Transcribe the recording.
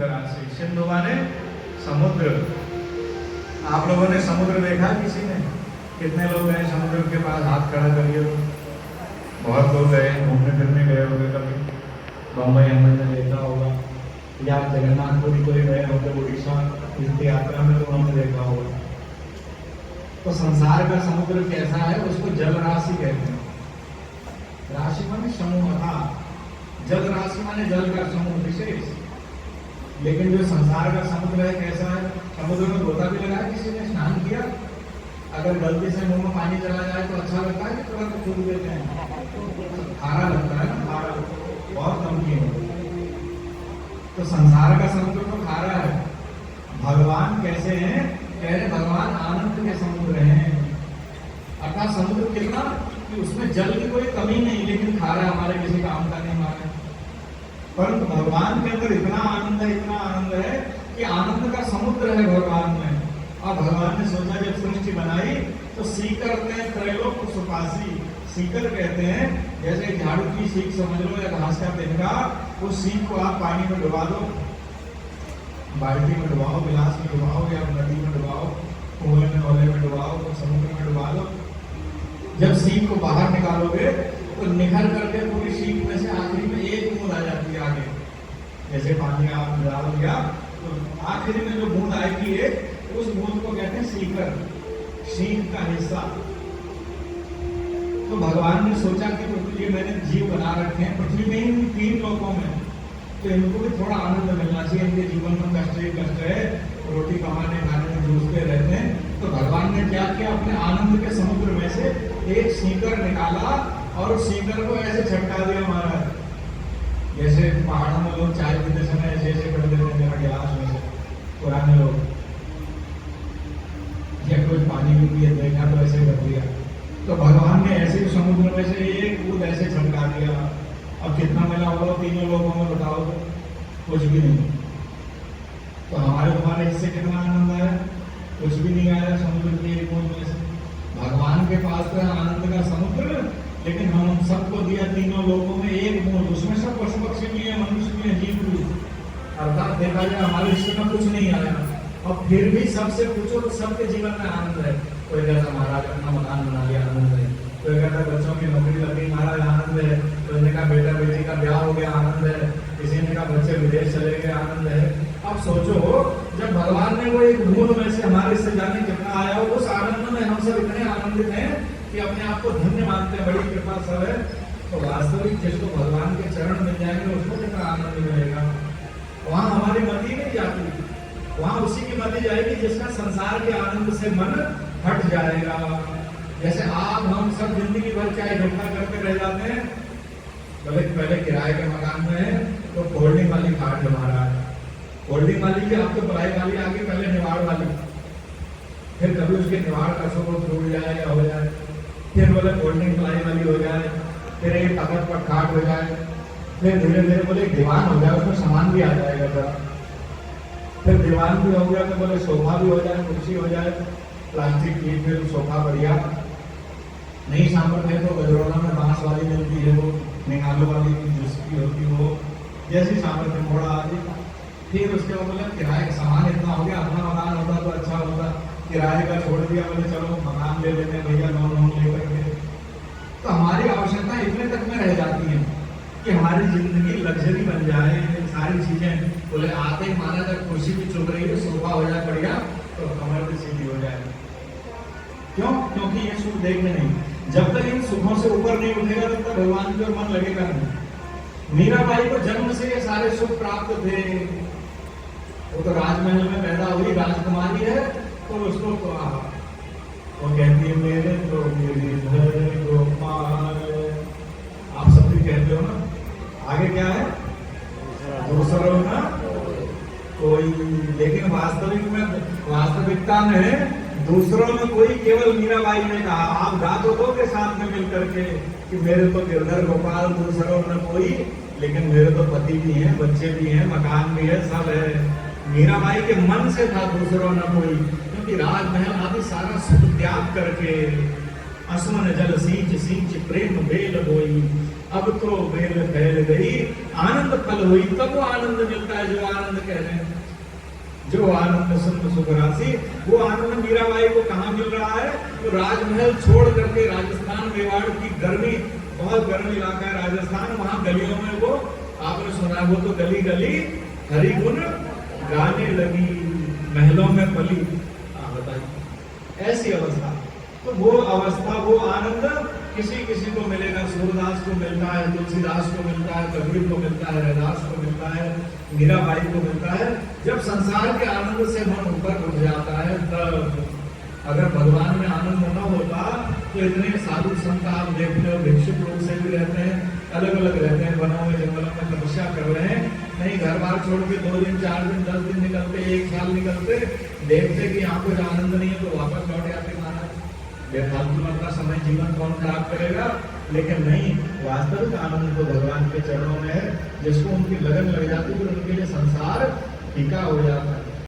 समुद्र राशि। सिंधु माने समुद्र। आप लोगों ने समुद्र देखा किसी ने? कितने लोग गए समुद्र के पास? हाथ खड़ा करिए। बहुत लोग गए, घूमने फिरने गए होंगे, कभी बम्बई अम्बई में देखा होगा, या जगन्नाथपुरी कोई गए होंगे उड़ीसा तीर्थ यात्रा में, तो उन्होंने देखा होगा। तो संसार का समुद्र कैसा है? उसको जल राशि कहते हैं। राशि माने समूह था, जल राशि माने जल का समूह विशेष। लेकिन जो संसार का समुद्र है कैसा है? समुद्र में गोता भी लगा है किसी ने? स्नान किया? अगर गलती से मुंह में पानी चला जाए तो अच्छा लगता है कि तुरंत छूट देते हैं? खारा लगता है ना, खारा, बहुत नमकीन होता है। तो संसार का समुद्र तो खारा है। भगवान कैसे हैं? कह रहे भगवान आनंद के समुद्र हैं। अर्थात समुद्र कितना कि उसमें जल की कोई कमी नहीं, लेकिन खारा हमारे किसी काम का नहीं माने। परंतु भगवान के अंदर इतना आनंद है, इतना आनंद है कि आनंद का समुद्र है भगवान में। और भगवान ने सोचा जब सृष्टि बनाई तो सीकर ने त्रैलोक सुपासी, सीकर कहते हैं जैसे झाड़ू की सीख समझ लो या घास का तिनका, उस सीख को आप पानी में डुबा दो, बाल्टी में डुबाओ, गिलास में डुबाओ, या नदी में डुबाओ, कुएं में ओले में डुबाओ, तो समुद्र में डुबा दो। जब सीख को बाहर निकालोगे तो निखर करके पूरी सीख में से आखिरी में एक बूंद आ जाती है आगे। जैसे पानी आप डाल दिया तो आखिरी में जो बूंद आएगी एक, उस बूंद को कहते हैं सीकर, सीख का हिस्सा। तो भगवान ने सोचा कि ये मैंने जीव बना रखे हैं पृथ्वी में ही 3 लोकों में, तो इनको भी थोड़ा आनंद मिलना चाहिए। इनके जीवन में कष्ट ही कष्ट है, रोटी कमाने खाने में जूझते रहते हैं। तो भगवान ने क्या किया? अपने आनंद के समुद्र में से एक सीकर निकाला और उस सीकर को ऐसे छटका दिया महाराज। जैसे पहाड़ों में लोग चाय पीते समय ऐसे ऐसे कर देते हैं जरा गिलास में से, पुराने लोग, या कोई पानी भी पिए देखा तो ऐसे कर दिया। तो भगवान ने ऐसे समुद्र में से एक बूंद ऐसे छटका दिया। अब कितना मिला होगा तीनों लोगों में? बताओ तो कुछ भी नहीं। तो हमारे तुम्हारे हिस्से कितना आनंद आया? कुछ भी नहीं आया समुद्र की एक बूंद में से। भगवान के पास तो आनंद का समुद्र, लेकिन हम सबको दिया तीनों लोगों में एक बूंद। उसमें सब पशु पक्षी भी है, मनुष्य भी है, जीव भी। अर्थात देखा जाए हमारे हिस्से में कुछ नहीं आया, और फिर भी सबसे पूछो तो सबके जीवन में आनंद है। कोई कहता महाराज अपना मकान बना लिया, आनंद है। कोई कहता बच्चों की नौकरी लगी, महाराज आनंद है। कोई ने कहा बेटा बेटी का ब्याह हो गया, आनंद है। किसी ने कहा बच्चे विदेश चले गए, आनंद है। अब सोचो जब भगवान ने वो एक बूंद में से हमारे से जाने कितना आया हो, उस आनंद में हम सब इतने आनंदित हैं कि अपने आप को धन्य मानते हैं, बड़ी कृपा सब है। तो वास्तविक जिसको भगवान के चरण मिल जाएंगे उसको कितना आनंद मिलेगा। वहां हमारी मति नहीं जाती, वहां उसी की मति जाएगी जिसका संसार के आनंद से मन हट जाएगा। जैसे आप हम सब जिंदगी भर क्या इकट्ठा करते रह जाते हैं। बोले पहले किराए के मकान में है तो फोल्डिंग वाली खाट हमारा है, फोल्डिंग वाली की अब तो पढ़ाई वाली आ गई, पहले निवाड़ वाली। फिर कभी उसके निवाड़ का शो टूट जाए या हो जाए, फिर बोले फोल्डिंग प्लाई वाली हो जाए, फिर एक तखत पर खाट हो जाए, फिर धीरे धीरे बोले दीवान हो जाए, उसमें सामान भी आ जाएगा जरा। फिर दीवान भी हो गया तो बोले सोफा भी हो जाए, कुर्सी हो जाए प्लास्टिक की, फिर सोफा बढ़िया। नहीं सामर्थ्य है तो गजरौला में बांस वाली मिलती है, वो निकालो वाली जिसकी होती वो, जैसी सामर्थ्य मोड़ा आदि। फिर उसके बाद बोले किराए का सामान इतना हो गया, अपना मकान होता तो अच्छा होता, किराए का छोड़ दिया, बोले चलो मकान ले लेते हैं भैया, लोन लेकर के। तो हमारी आवश्यकता इतने तक में रह जाती है कि हमारी जिंदगी लग्जरी बन जाए, सारी चीजें। बोले आते ही माना जब कुर्सी भी चुभ रही है, सोफा हो जाए बढ़िया, तो कमर भी सीधी हो जाए। क्यों? क्योंकि ये सुख देखने नहीं, जब तक इन सुखों से ऊपर नहीं उठेगा तब तक भगवान की ओर मन लगेगा नहीं। मीराबाई को जन्म से ये सारे सुख प्राप्त थे। वो तो राजमहल में पैदा हुई, राजकुमारी है, तो उसको तो वो कहती है मेरे तो मेरे गोपाल, आप सब भी कहते हो ना। आगे क्या है? दूसरों ना कोई, लेकिन वास्तविकता में दूसरों में कोई, केवल मीराबाई ने कहा। आप गा तो दो के साथ में मिलकर के कि मेरे तो गिरधर गोपाल दूसरों में कोई, लेकिन मेरे तो पति भी हैं, बच्चे भी हैं, मकान भी है, सब है। मीराबाई के मन से था दूसरों न कोई, क्योंकि राजमहल आदि सारा सुख त्याग करके असमन जल सींच सींच प्रेम बेल बोई, अब तो बेल फैल गई, आनंद फल हुई, तब वो आनंद मिलता है जो आनंद कह रहे हैं। जो आनंद सुन सुख राशि, वो आनंद मीराबाई को कहाँ मिल रहा है? तो राजमहल छोड़ करके राजस्थान मेवाड़ की गर्मी, बहुत गर्म इलाका है राजस्थान, वहां गलियों में वो, आपने सुना, वो तो गली गली हरि गुण गाने लगी, महलों में पली। बताइए ऐसी अवस्था। तो वो अवस्था, वो आनंद किसी किसी को मिलेगा, सूरदास को मिलता है, तुलसीदास को मिलता है, कबीर को मिलता है, रैदास को मिलता है, मीराबाई को मिलता है। जब संसार के आनंद से मन ऊपर उठ जाता है तब। अगर भगवान में आनंद न होता तो इतने साधु संत आप देखते हो, भिक्षुक लोग से भी रहते हैं, अलग अलग रहते हैं, वनों में जंगलों में तपस्या कर रहे हैं, नहीं घर बार छोड़ के 2 दिन 4 दिन 10 दिन निकलते, 1 साल निकलते, देखते कि यहाँ कुछ आनंद नहीं है तो वापस लौट आते महाराज। बेफालतू अपना समय जीवन कौन खराब करेगा? लेकिन नहीं, वास्तविक आनंद तो भगवान के चरणों में है। जिसको उनकी लगन लग जाती है तो उनके लिए संसार फीका हो जाता है।